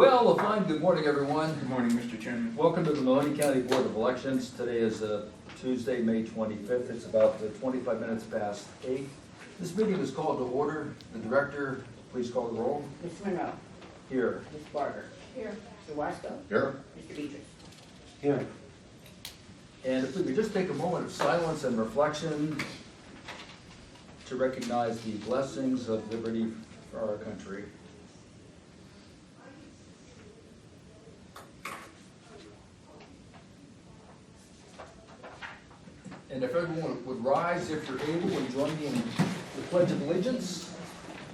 Well, a fine good morning, everyone. Good morning, Mr. Chairman. Welcome to the Mahoney County Board of Elections. Today is Tuesday, May 25th. It's about 25 minutes past 8. This meeting is called to order. The director, please call the roll. Mr. Monroe. Here. Ms. Barger. Here. Mr. Wasco. Here. Mr. Beatrice. Here. And if we could just take a moment of silence and reflection to recognize the blessings of liberty for our country. And if everyone would rise, if you're able, and join me in the Pledge of Allegiance.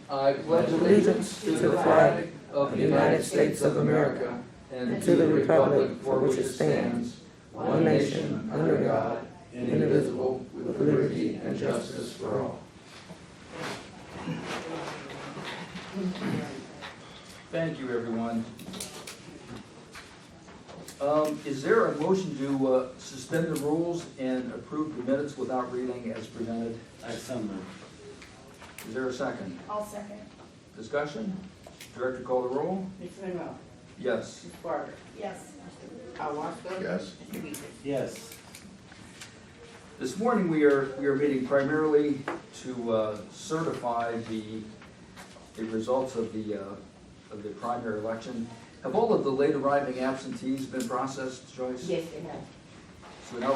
I pledge allegiance to the flag of the United States of America and to the republic for which it stands, one nation, under God, indivisible, with liberty and justice for all. Thank you, everyone. Is there a motion to suspend the rules and approve the minutes without reading as presented? I so move. Is there a second? I'll second. Discussion? Director, call the roll? Mr. Monroe. Yes. Ms. Barger. Yes. Mr. Wasco. Yes. Mr. Beatrice. Yes. This morning we are meeting primarily to certify the results of the primary election. Have all of the late arriving absentees been processed, Joyce? Yes, they have. So now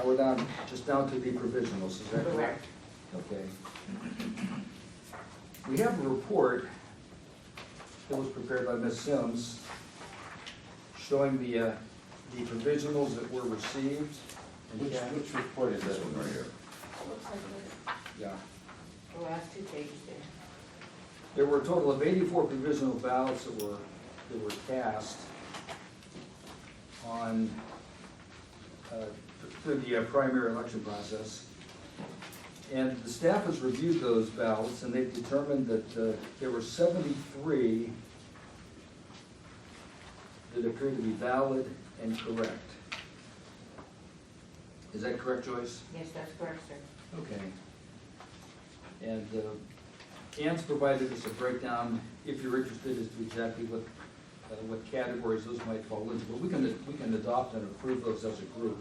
we're down to the provisionals, is that correct? Correct. Okay. We have a report that was prepared by Ms. Sims showing the provisionals that were received. And Which report is that one right here? Looks like it. Yeah. The last two pages there. There were a total of 84 provisional ballots that were cast on through the primary election process. And the staff has reviewed those ballots, and they've determined that there were 73 that appear to be valid and correct. Is that correct, Joyce? Yes, that's correct, sir. Okay. And Ann's provided us a breakdown, if you're interested, as to exactly what categories those might fall into. But we can adopt and approve those as a group.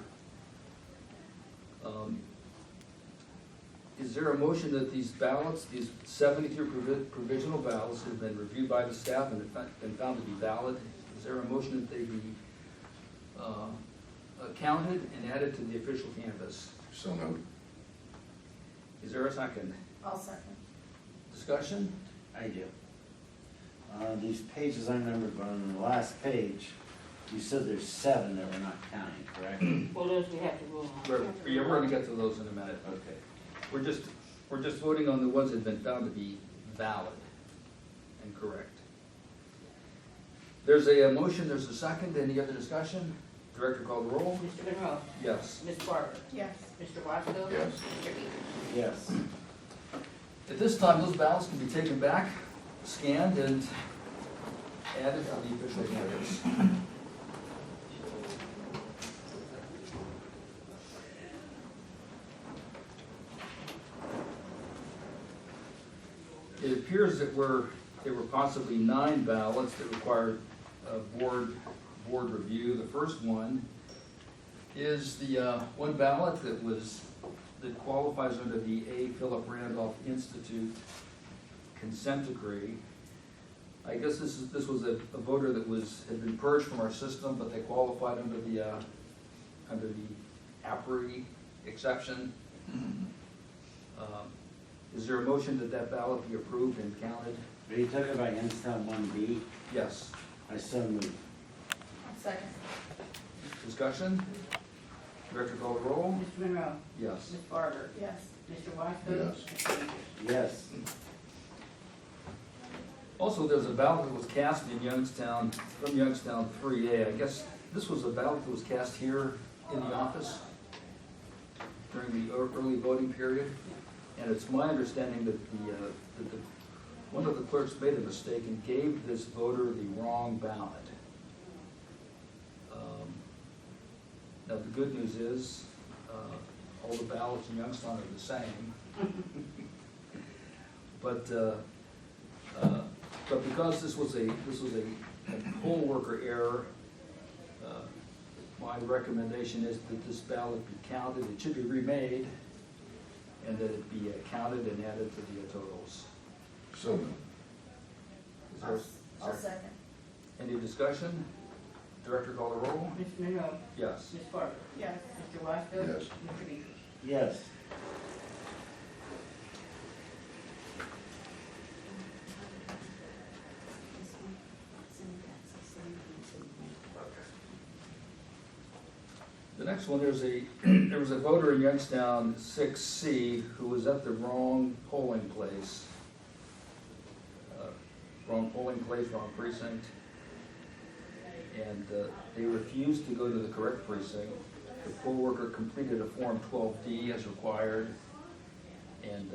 Is there a motion that these ballots, these 73 provisional ballots, have been reviewed by the staff and have been found to be valid? Is there a motion that they be counted and added to the official canvass? So moved. Is there a second? I'll second. Discussion? I do. These pages I remember, but on the last page, you said there's 7 that we're not counting, correct? Well, those we have to rule on. We're gonna get to those in a minute. Okay. We're just voting on the ones that have been found to be valid and correct. There's a motion, there's a second. Any other discussion? Director, call the roll. Mr. Monroe. Yes. Ms. Barger. Yes. Mr. Wasco. Yes. Mr. Beatrice. Yes. At this time, those ballots can be taken back, scanned, and added to the official canvass. It appears that there were possibly 9 ballots that required board review. The first one is the one ballot that qualifies under the A. Philip Randolph Institute consent decree. I guess this was a voter that had been purged from our system, but they qualified under the APRI exception. Is there a motion that ballot be approved and counted? Are you talking about Youngstown 1B? Yes. I so move. I'll second. Discussion? Director, call the roll. Mr. Monroe. Yes. Ms. Barger. Yes. Mr. Wasco. Yes. Mr. Beatrice. Yes. Also, there's a ballot that was cast in Youngstown, from Youngstown 3A. I guess this was a ballot that was cast here in the office during the early voting period. And it's my understanding that one of the clerks made a mistake and gave this voter the wrong ballot. Now, the good news is, all the ballots in Youngstown are the same. But because this was a poll worker error, my recommendation is that this ballot be counted, it should be remade, and that it be counted and added to the totals. So moved. Is there- I'll second. Any discussion? Director call the roll? Mr. Monroe? Yes. Ms. Barker? Yes. Mr. Washington? Yes. Mr. Beechey? Yes. The next one, there was a voter in Youngstown 6C who was at the wrong polling place. Wrong polling place, wrong precinct. And they refused to go to the correct precinct. The poll worker completed a Form 12D as required, and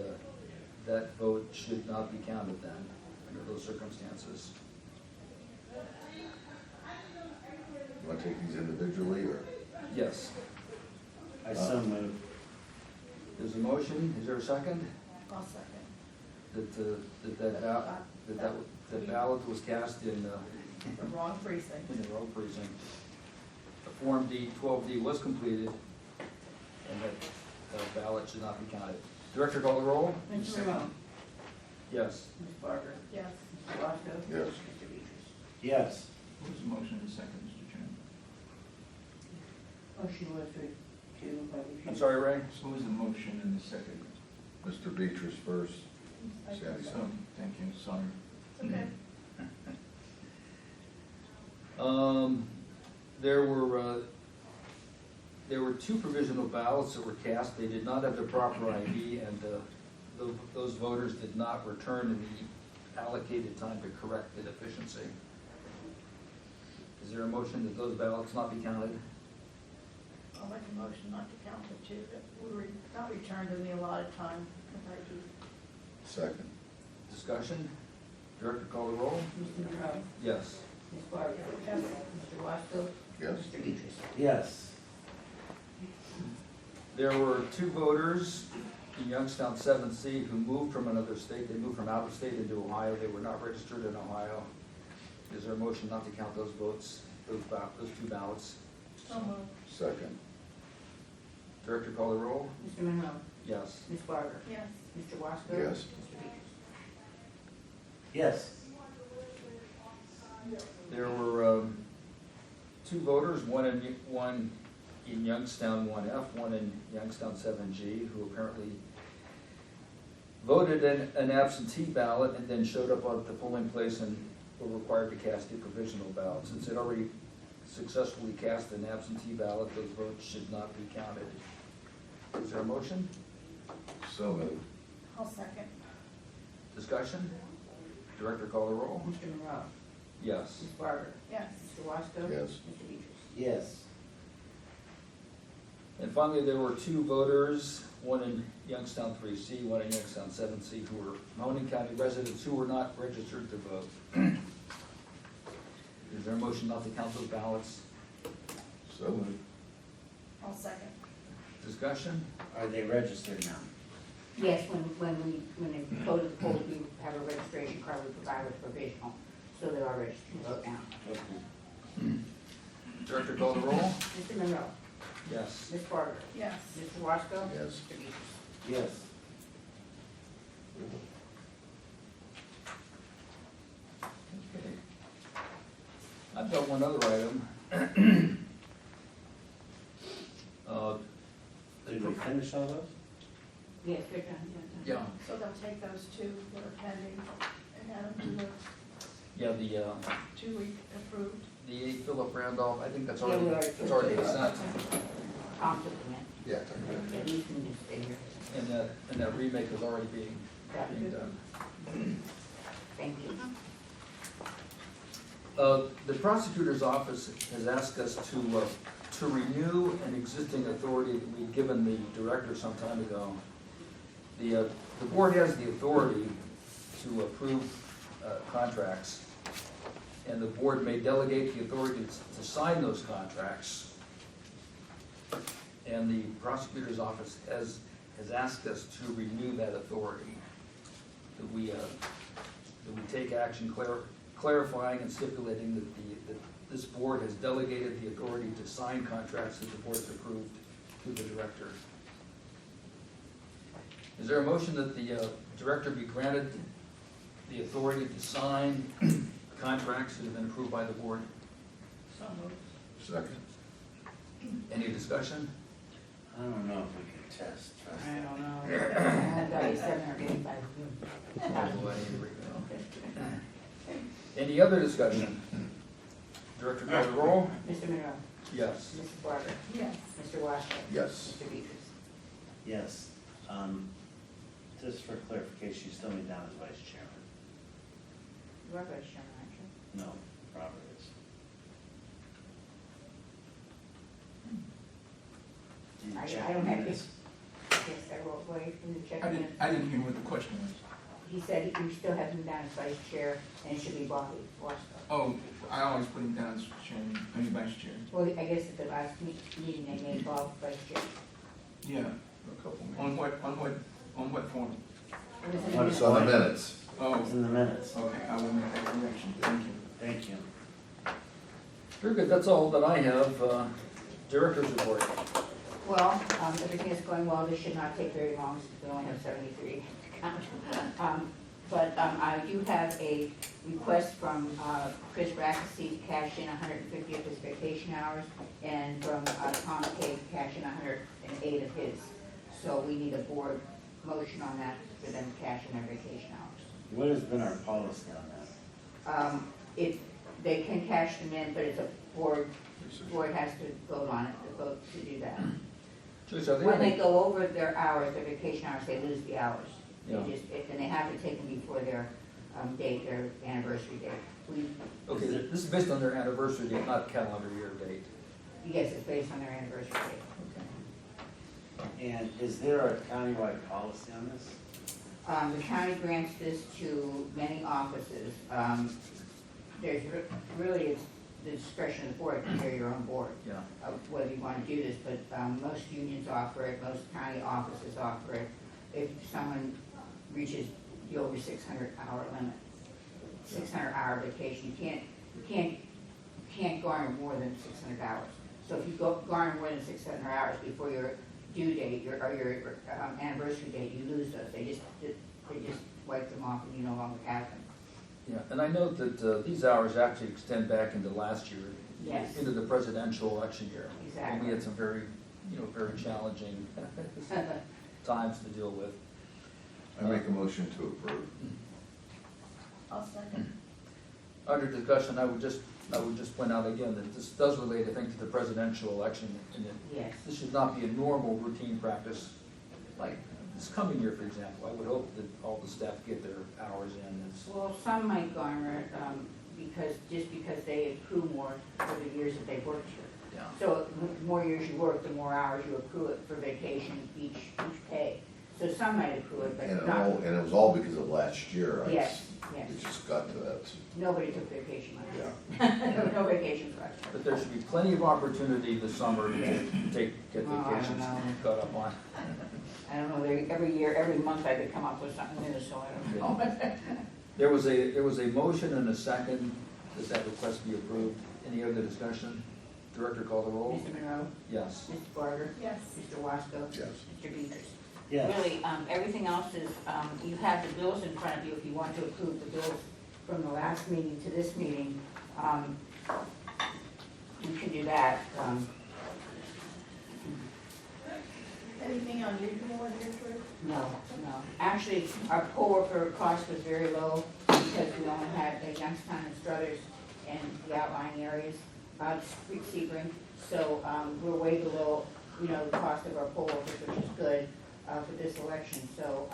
that vote should not be counted then, under those circumstances. You want to take these individually, or? Yes, I so moved. there's a motion, is there a second? I'll second. That ballot was cast in The wrong precinct. the wrong precinct. The Form D, 12D was completed, and that ballot should not be counted. Director call the roll? Mr. Monroe? Yes. Ms. Barker? Yes. Mr. Washington? Yes. Mr. Beechey? Yes. What was the motion in the second, Mr. Chairman? Motion was to. I'm sorry, Ray? So what was the motion in the second? Mr. Beatrice first, Sandy So, second. thank you, sorry. Okay. There were two provisional ballots that were cast. They did not have the proper ID, and those voters did not return in the allocated time to correct the deficiency. Is there a motion that those ballots not be counted? I'll make a motion not to count the two that were not returned in the allotted time. Second. Discussion? Director call the roll? Mr. Monroe? Yes. Ms. Barker? Yes. Mr. Washington? Yes. Mr. Beechey? Yes. There were two voters in Youngstown 7C who moved from another state. They moved from out of state into Ohio. They were not registered in Ohio. Is there a motion not to count those votes, those two ballots? So moved. Second. Director call the roll? Mr. Monroe? Yes. Ms. Barker? Yes. Mr. Washington? Yes. Mr. Beechey? Yes. There were two voters, one in Youngstown 1F, one in Youngstown 7G, who apparently voted an absentee ballot and then showed up at the polling place and were required to cast a provisional ballot. Since they'd already successfully cast an absentee ballot, those votes should not be counted. Is there a motion? So moved. I'll second. Discussion? Director call the roll? Mr. Monroe? Yes. Ms. Barker? Yes. Mr. Washington? Yes. Mr. Beechey? Yes. And finally, there were two voters, one in Youngstown 3C, one in Youngstown 7C, who were Mahoning County residents who were not registered to vote. Is there a motion not to count those ballots? So moved. I'll second. Discussion? Are they registered now? Yes, when they go to the poll, we have a registration card we provide with provisional, so they are registered to vote now. Okay. Director call the roll? Mr. Monroe? Yes. Ms. Barker? Yes. Mr. Washington? Yes. Mr. Beechey? Yes. Okay. I've got one other item. Did we finish all those? Yes, they're done. Yeah, So they'll take those two that are pending and add them to yeah, the 2-week approved. the Philip Randolph, I think that's Yeah, already, we already- that's already been sent. Tom took them in. Yeah. Yeah, these can just stay here. And that remake is already being done. Thank you. The prosecutor's office has asked us to renew an existing authority that we'd given the director some time ago. The board has the authority to approve contracts, and the board may delegate the authority to sign those contracts. And the prosecutor's office has asked us to renew that authority. That we that we take action clarifying and stipulating that this board has delegated the authority to sign contracts that the board has approved to the director. Is there a motion that the director be granted the authority to sign contracts that have been approved by the board? So moved. Second. Any discussion? I don't know if we can test, trust I me. don't know. I've got 87 or 85. Any other discussion? Director call the roll? Mr. Monroe? Yes. Mrs. Barber? Yes. Mr. Washington? Yes. Mr. Beatrice? Yes, just for clarification, you still need down as vice chairman? You are vice chairman, aren't you? No, Robert is. Did you check I don't have minutes? this. Yes, I wrote, wait, in the check minutes. I didn't hear what the question was. He said you still have him down as vice chair, and it should be Bobby Washington. Oh, I always put him down as chairman, I mean vice chair. Well, I guess at the last meeting, they made Bob vice chair. Yeah, A couple on minutes. what form? It was in What the It's on the minutes. Oh, It's in the minutes. okay, I will make that correction, thank you. Thank you. Very good, that's all that I have. Director's report. Well, everything is going well, this should not take very long, since we only have 73 to count. But I do have a request from Chris Rackesee to cash in 150 of his vacation hours, and from Tom Kay to cash in 108 of his. So we need a board motion on that for them to cash in their vacation hours. What has been our policy on that? If they can cash them in, but it's a board has to vote on it, to vote to do that. Joyce, are When they there go over their hours, their vacation hours, they lose the hours. They Yeah. just, and they have to take them before their date, their anniversary date. okay, this is based on their anniversary date, not calendar year date. Yes, it's based on their anniversary date. And is there a countywide policy on this? The county grants this to many offices. There's really, it's the discretion of the board to carry your own board, Yeah. of whether you want to do this, but most unions offer it, most county offices offer it. If someone reaches the over 600-hour limit, 600-hour vacation, you can't garner more than 600 hours. So if you garner more than 600 hours before your due date, or your anniversary date, you lose those. They just wipe them off and you no longer have them. Yeah, and I note that these hours actually extend back into last year. Yes. Into the presidential election year. And Exactly. we had some very, very challenging times to deal with. I make a motion to approve. I'll second. Under discussion, I would just point out again that this does relate, I think, to the presidential election, and that Yes. this should not be a normal routine practice. Like this coming year, for example, I would hope that all the staff get their hours in. Well, some might garner it because they accrue more for the years that they've worked here. Yeah. So the more years you work, the more hours you accrue it for vacation each pay. So some might accrue it, And but not, it was all because of last year. yes, yes. It just got to that. Nobody took vacation last year. Yeah. No vacations last year. But there should be plenty of opportunity this summer to get Oh, I don't vacations know. caught up on. I don't know, every year, every month I could come up with something new, so I don't know. There was a motion and a second that request be approved. Any other discussion? Director call the roll? Mr. Monroe? Yes. Mrs. Barger? Yes. Mr. Wasco? Yes. Mr. Beatrice? Yes. Really, everything else is, you have the bills in front of you if you want to approve the bills from the last meeting to this meeting. You can do that. Anything unusual in your trip? No. Actually, our poll worker cost was very low because we only had Youngstown and Struthers and the outlying areas, Sebring. So, we're way below, the cost of our poll workers, which is good, for this election. So,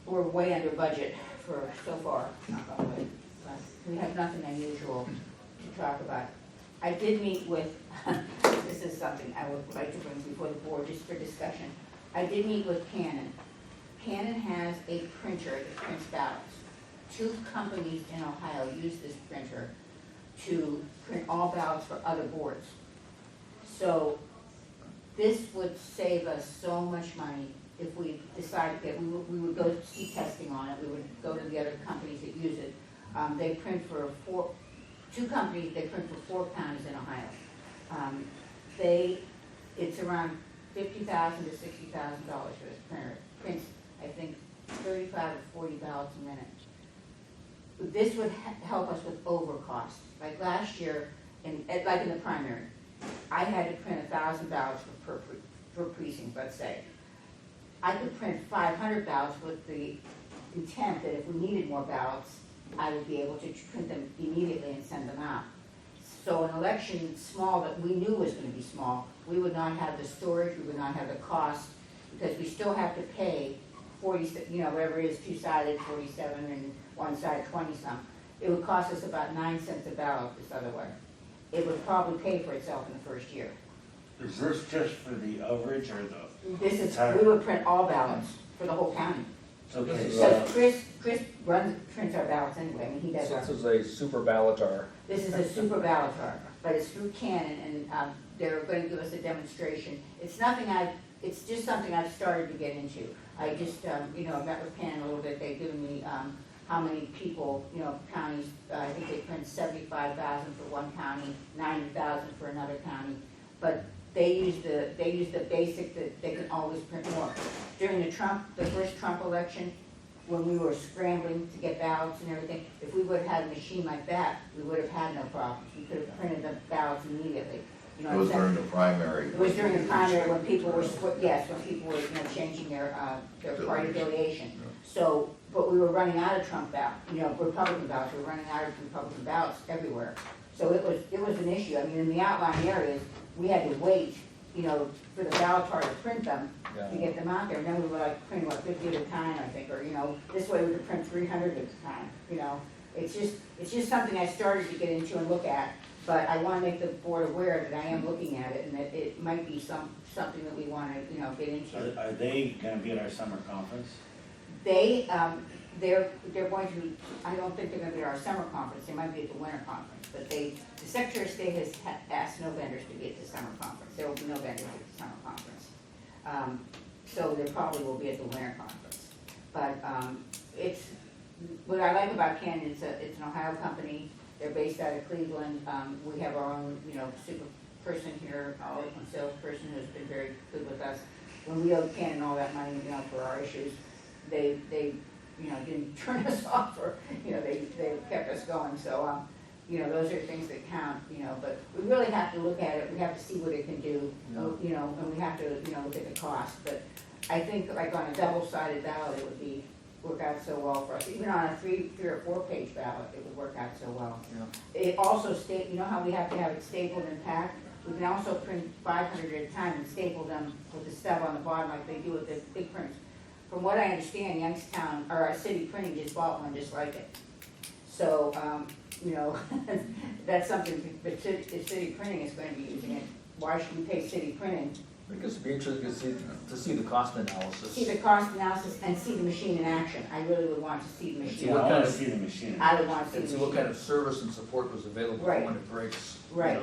we're way under budget for so far, not on way. But we have nothing unusual to talk about. I did meet with, this is something I would like to bring before the board just for discussion. I did meet with Canon. Canon has a printer that prints ballots. 2 companies in Ohio use this printer to print all ballots for other boards. So this would save us so much money if we decided that we would go seed testing on it, we would go to the other companies that use it. They print for two companies, they print for 4 counties in Ohio. It's around $50,000 to $60,000 for this printer. Prints, I think, 35 or 40 ballots a minute. This would help us with overcost. Like last year, like in the primary, I had to print 1,000 ballots per precinct, let's say. I could print 500 ballots with the intent that if we needed more ballots, I would be able to print them immediately and send them out. So an election small that we knew was gonna be small, we would not have the storage, we would not have the cost, because we still have to pay 40, whatever it is, two-sided, 47, and one side, 20-some. It would cost us about 9 cents a ballot this other way. It would probably pay for itself in the first year. Is this just for the overage or the? This is, we would print all ballots for the whole county. Okay, So Chris prints our ballots anyway, I mean, he does our. This is a super ballotar. This is a super ballotar, but it's through Canon, and they're going to give us a demonstration. It's just something I've started to get into. I just, met with Canon a little bit, they've given me, how many people, counties, I think they print 75,000 for one county, 90,000 for another county. But they use the basic that they can always print more. During the first Trump election, when we were scrambling to get ballots and everything, if we would have had a machine like that, we would have had no problems. We could have printed the ballots immediately. It was during the primary. It was during the primary when people were, changing their party affiliation. So, but we were running out of Trump ballots, Republican ballots, we were running out of Republican ballots everywhere. So it was an issue. I mean, in the outlying areas, we had to wait, for the ballotar to print them, to get them out there. And then we were like printing 50 at a time, I think, or, this way we could print 300 at a time, It's just something I started to get into and look at, but I want to make the board aware that I am looking at it and that it might be something that we want to, get into. Are they gonna be at our summer conference? They're going to, I don't think they're gonna be at our summer conference, they might be at the winter conference, but the Secretary of State has asked no vendors to be at the summer conference, there will be no vendors at the summer conference. So there probably will be at the winter conference. But, what I like about Canon, it's an Ohio company, they're based out of Cleveland, we have our own, super person here, our own salesperson who's been very good with us. When we owed Canon all that money, for our issues, they didn't turn us off, or, they kept us going, so, those are things that count, but we really have to look at it, we have to see what it can do, and we have to, look at the cost, but I think like on a double-sided ballot, it would work out so well for us, even on a 3 or 4 page ballot, it would work out so well. Yeah. It also how we have to have it stapled and packed, we can also print 500 at a time and staple them with the stub on the bottom like they do with the big prints. From what I understand, Youngstown, or our city printing just bought one just like it. So, that's something, if city printing is going to be using it, why should we pay city printing? I guess it'd be interesting to see the cost analysis. See the cost analysis and see the machine in action. I really would want to see the machine. Yeah, I what wanna kind of- see the machine. I would want to see And the see machine. what kind of service and support was available Right. when it breaks. Right.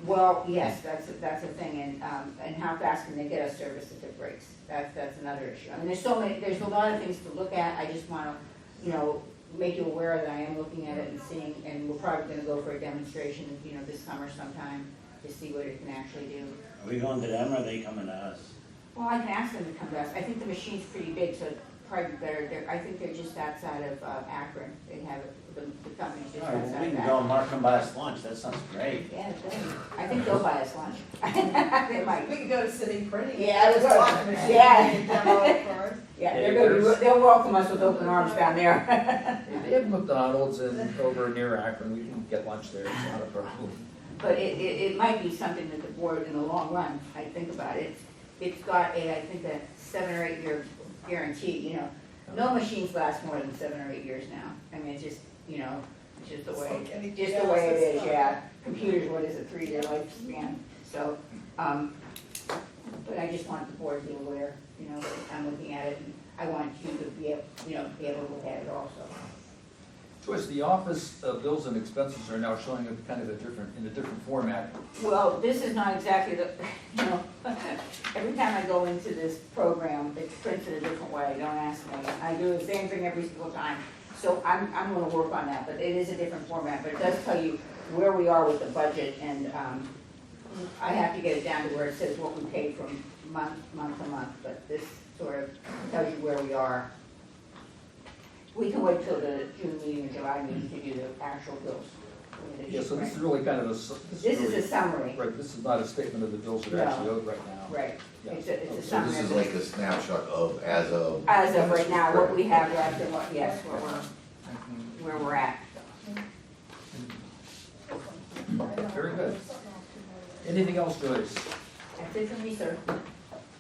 Well, yes, that's a thing, and how fast can they get us service if it breaks? That's another issue. I mean, there's a lot of things to look at. I just want to, make you aware that I am looking at it and seeing, and we're probably going to go for a demonstration, this summer sometime to see what it can actually do. Are we going to them or are they coming to us? Well, I can ask them to come to us. I think the machine's pretty big, so it's probably better. I think they're just outside of Akron. They have it, the company's just All right, well, outside we of can go Akron. and Mark can buy us lunch, that sounds great. Yeah, it does. I think they'll buy us lunch. They might. We could go to city printing. Yeah, I was Just walk going- the machine yeah. and demo it first. Yeah, Yeah, they'll welcome us with open arms down there. They have McDonald's over near Akron, we can get lunch there, it's not a problem. But it might be something that the board, in the long run, I think about it. It's got I think a 7 or 8 year guarantee, No machines last more than 7 or 8 years now. I mean, it's just, it's just the It's way, like anything just the way else, it it's is, not. yeah. Computers, what is it, 3-year lifespan? So, but I just want the board to be aware, that I'm looking at it, and I want you to be able, be able to look at it also. Joyce, the office bills and expenses are now showing up in a different format. Well, this is not exactly the, Every time I go into this program, it's printed a different way, don't ask me. I do the same thing every single time. So I'm gonna work on that, but it is a different format, but it does tell you where we are with the budget, and, I have to get it down to where it says what we paid from month to month, but this sort of tells you where we are. We can wait till the June meeting or July meeting to do the actual bills. Yeah, so this is really kind of a. This is really- a summary, Right, this is not a statement of the bills that are No. actually owed right now. right, Yeah. it's a So summary. this of is the- like a snapshot of, as of. As of right now, what we have left and what, yes, I where we're at. Very good. Anything else, Joyce? That's it for me, sir.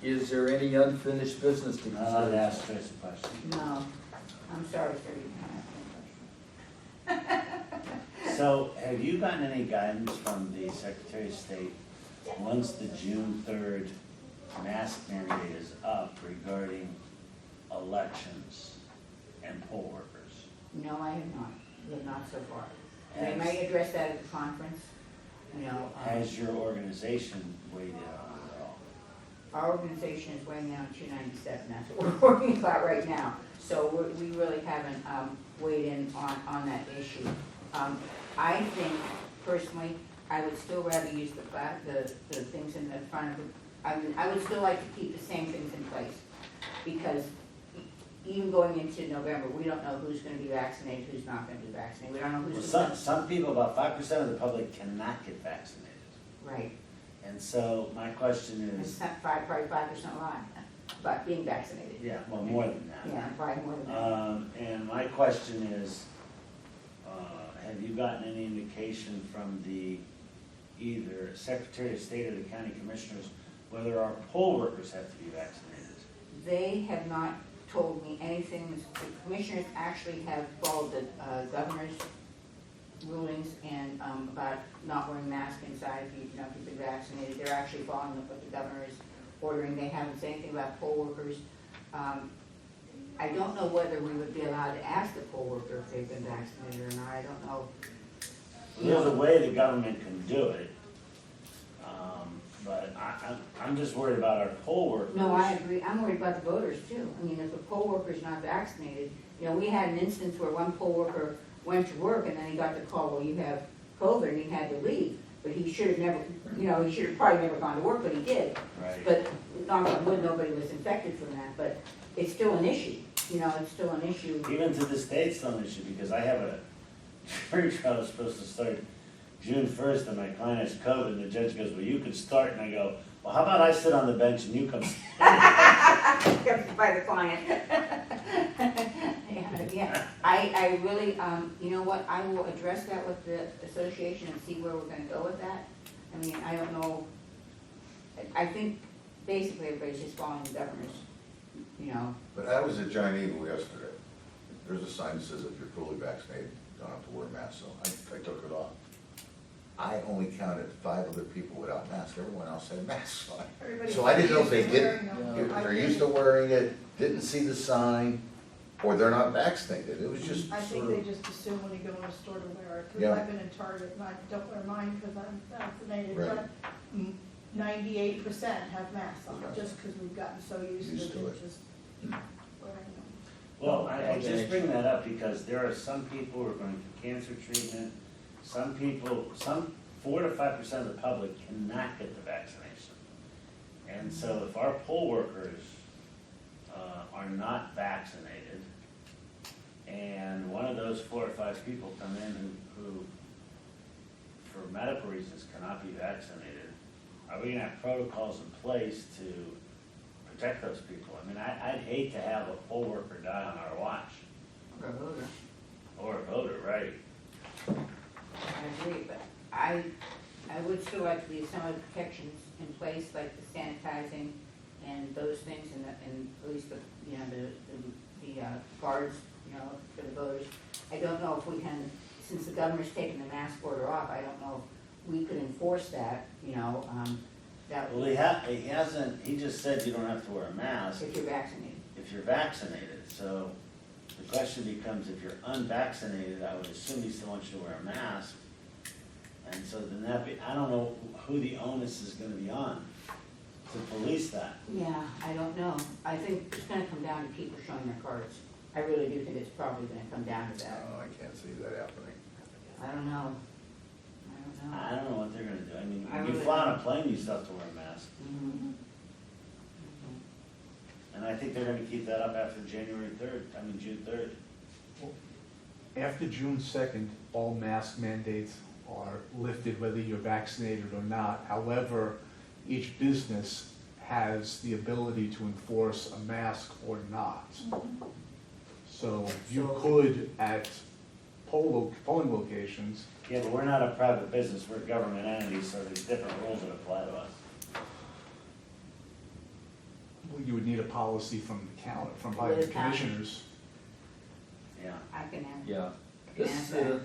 Is there any unfinished business to I'll consider? ask Chris a question. No, I'm sorry, sir. You can't ask me a question. So have you gotten any guidance from the Secretary of State once the June 3rd mask mandate is up regarding elections and poll workers? No, I have not so far. They may address that at the conference, you know. Has your organization weighed in on it at all? Our organization is weighing in on 297, that's what we're working about right now. So we really haven't weighed in on that issue. I think personally, I would still rather use the things in the front of the, I would still like to keep the same things in place. Because even going into November, we don't know who's gonna be vaccinated, who's not gonna be vaccinated. We don't know Well, who's some, gonna. some people, about 5% of the public cannot get vaccinated. Right, And so my question it's is, not probably 5% lie, but being vaccinated. yeah, well, more than that. Yeah, probably more than that. And my question is, have you gotten any indication from the, either Secretary of State or the county commissioners, whether our poll workers have to be vaccinated? They have not told me anything. The commissioners actually have followed the governor's rulings and about not wearing masks inside if you know, if you've been vaccinated. They're actually following what the governor is ordering. They haven't said anything about poll workers. I don't know whether we would be allowed to ask the poll worker if they've been vaccinated or not. I don't know. There's a way the government can do it, but I'm just worried about our poll workers. No, I agree. I'm worried about the voters too. I mean, if a poll worker's not vaccinated, you know, we had an instance where one poll worker went to work and then he got the call, well, you have COVID, and he had to leave. But he should have never, you know, he should have probably never gone to work, but he did. Right. But knock on wood, nobody was infected from that, but it's still an issue. You know, it's still an issue. Even to this day, it's still an issue, because I have a jury trial that's supposed to start June 1st, and my client has COVID, and the judge goes, well, you could start, and I go, well, how about I sit on the bench and you come sit? By the client. Yeah, I really, you know what, I will address that with the association and see where we're gonna go with that. I mean, I don't know, I think basically everybody's just following the governor's, you know. But I was at Giant Eagle yesterday. There's a sign that says if you're fully vaccinated, you don't have to wear a mask, so I took it off. I only counted 5 other people without masks, everyone else had masks on. Everybody So I didn't know if they used to did, wearing them. if they're used to wearing it, didn't see the sign, or they're not vaccinated, it was just I think sort they of. just assume when you go in a store to wear it, because Yeah. I've been in Target and I don't wear mine because I'm vaccinated, Right. but 98% have masks on, Okay. just because we've gotten so used Used to to it, it. just wearing them. Well, I just bring that up because there are some people who are going through cancer treatment. Some people, 4 to 5% of the public cannot get the vaccination. And so if our poll workers are not vaccinated, and one of those 4 or 5 people come in who for medical reasons cannot be vaccinated, are we gonna have protocols in place to protect those people? I mean, I'd hate to have a poll worker die on our watch, or a voter, right? I agree, but I would still like to leave some of the protections in place, like the sanitizing and those things, and at least the, you know, the guards, you know, for the voters. I don't know if we can, since the governor's taken the mask order off, I don't know if we could enforce that, you know, that, Well, he hasn't, he just said you don't have to wear a mask if you're vaccinated. if you're vaccinated. So the question becomes, if you're unvaccinated, I would assume he still wants you to wear a mask. And so then I don't know who the onus is gonna be on. to police that. Yeah, I don't know. I think it's gonna come down to people showing their cards. I really do think it's probably gonna come down to that. I can't see that happening. I don't know. I I don't know. don't know what they're gonna do. I mean, I when you really fly on a don't. plane, you still have to wear a mask. Mhm. And I think they're gonna keep that up after June 3rd. After June 2nd, all mask mandates are lifted whether you're vaccinated or not. However, each business has the ability to enforce a mask or not. So you So- could, at polling locations, Yeah, but we're not a private business, we're a government entity, so there's different rules that apply to us. you would need a policy from the county, from by With the the county. commissioners. Yeah. I can add. Yeah. Can This, ask that.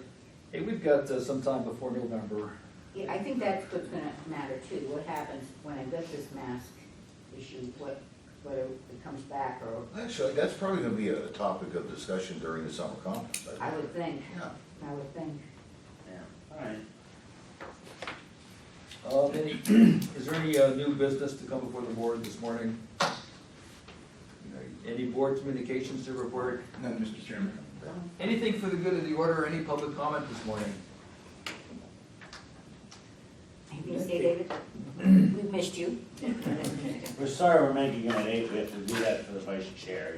hey, we've got some time before November. Yeah, I think that's what's gonna matter too. What happens when I get this mask issue, whether it comes back or, Actually, that's probably gonna be a topic of discussion during the summer conference. I would think, Yeah. I would think. Yeah, all right. Is there any new business to come before the board this morning? Any board communications to report? None, Mr. Chairman. Anything for the good of the order, any public comment this morning? Anything to say, David? We missed you. We're sorry we're making it at 8, we have to do that for the vice chair.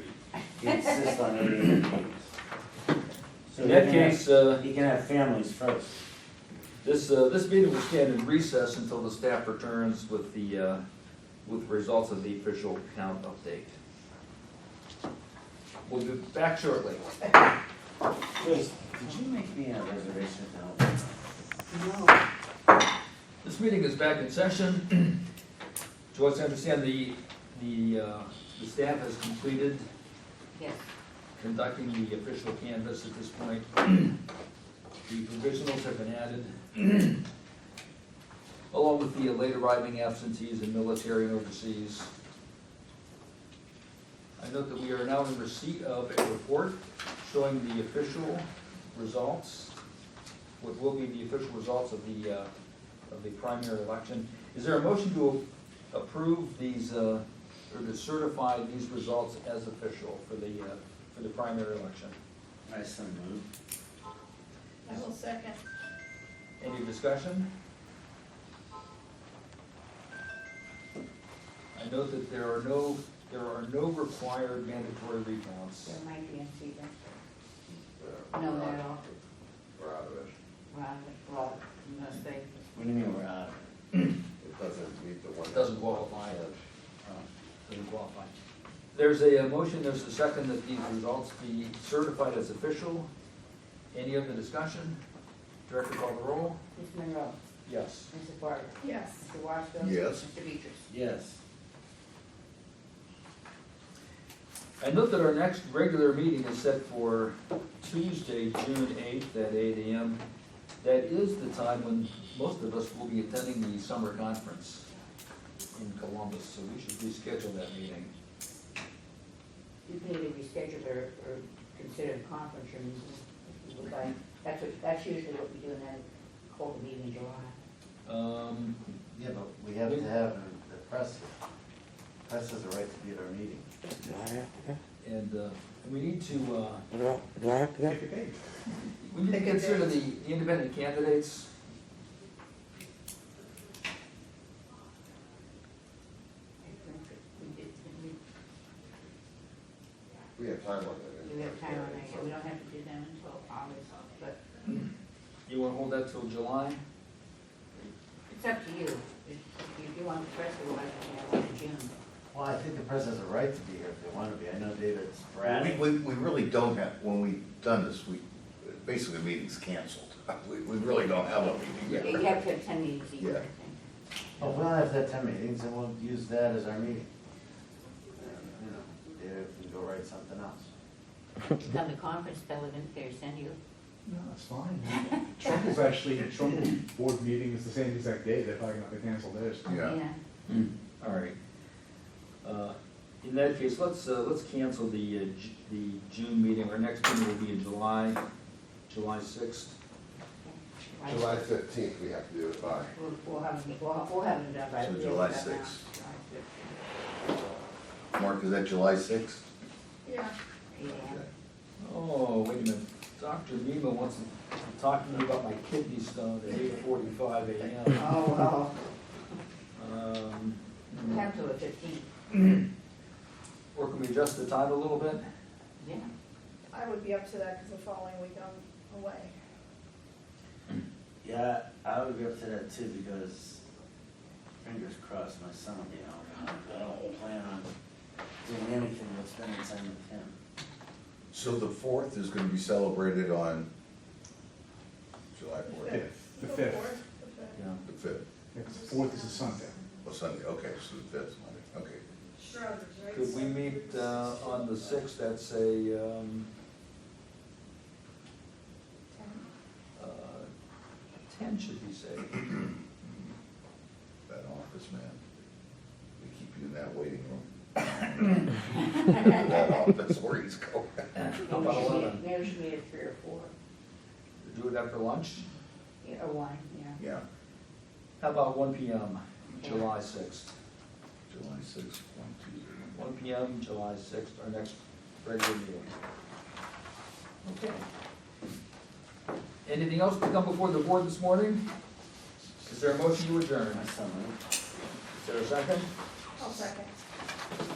He insists on 8 meetings. So In he that can have- case, He can have families first. this meeting will stand in recess until the staff returns with the results of the official count update. We'll be back shortly. Chris, did you make me a reservation now? No. This meeting is back in session. Joyce, I understand the staff has completed Yes. conducting the official canvass at this point. The provisionals have been added, along with the late arriving absentees in military and overseas. I note that we are now in receipt of a report showing the official results, what will be the official results of the primary election. Is there a motion to approve these, or to certify these results as official for the primary election? I so moved. I will second. Any discussion? I note that there are no required mandatory recounts. There might be in Seagram. No, not at all. We're out of it. Well, unless they, What do you mean we're out? It doesn't meet the one. Doesn't qualify. Doesn't qualify. There's a motion, there's a second that these results be certified as official. Any other discussion? Director call the roll? Ms. Monroe, Yes. Mrs. Barber, Yes. Mr. Washington. Yes. Mr. Beatrice. Yes. I note that our next regular meeting is set for Tuesday, June 8th at 8 a.m. That is the time when most of us will be attending the summer conference in Columbus, so we should reschedule that meeting. You can either reschedule or consider the conference room. if you would like. That's usually what we do in that cold meeting in July. Yeah, but we have to have the press. Press has a right to be at our meeting. And we need to, Pick a date. we need to consider the independent candidates. We have time on that. We have time on that, we don't have to do them until August, but You want to hold that till July? it's up to you. If you want the press, we want to have one in June. Well, I think the press has a right to be here if they want to be. I know David's Brad? We really don't have, when we've done this, basically the meeting's canceled. We really don't have a meeting. You have to have 10 meetings a year, Yeah. I think. Oh, if we don't have to have 10 meetings, then we'll use that as our meeting. You know, David can go write something else. Come to conference, tell them they send you. No, that's fine. Trumbull's actually, Trumbull board meeting is the same exact day, they're probably not gonna cancel theirs. Yeah. All right. In that case, let's cancel the June meeting. Our next meeting will be in July 6th. Right. July 15th, we have to do it by. We'll have them done by. So the July end of that 6th. now. Mark, is that July sixth? Yeah, Oh, wait a minute. Dr. Nemo wants to talk to me about my kidney stone at 8:45 a.m. Oh, well, Um, have till the 15th. Or can we adjust the time a little bit? Yeah. I would be up to that because the following week I'm away. Yeah, I would be up to that too, because fingers crossed, my son will be home. I don't plan on doing anything but spending time with him. So the 4th is gonna be celebrated on July 4th? Fifth, the fifth. fourth, Yeah. The 5th, It's, fourth is a Sunday. oh, Sunday, okay, so the 5th, Monday, okay. Shrugs, right? Could we meet on the 6th, that's a, 10 should be safe. That office, man. We keep you in that waiting room. That office where he's going. How about 11? Maybe we should meet at 3 or 4. Do it after lunch? Yeah, or 1, yeah. Yeah, How about 1 p.m., July 6th? July 6th, 1 p.m., July 6th, our next regular meeting. Okay. Anything else to come before the board this morning? Is there a motion to adjourn? My son, right? Is there a second? I'll second.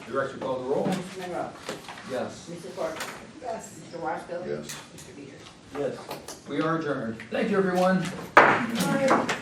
Director, call the roll? Mr. Monroe, Yes. Mrs. Barker, Yes. Mr. Washbill. Yes. Mr. Peters. Yes. We are adjourned. Thank you, everyone. All right.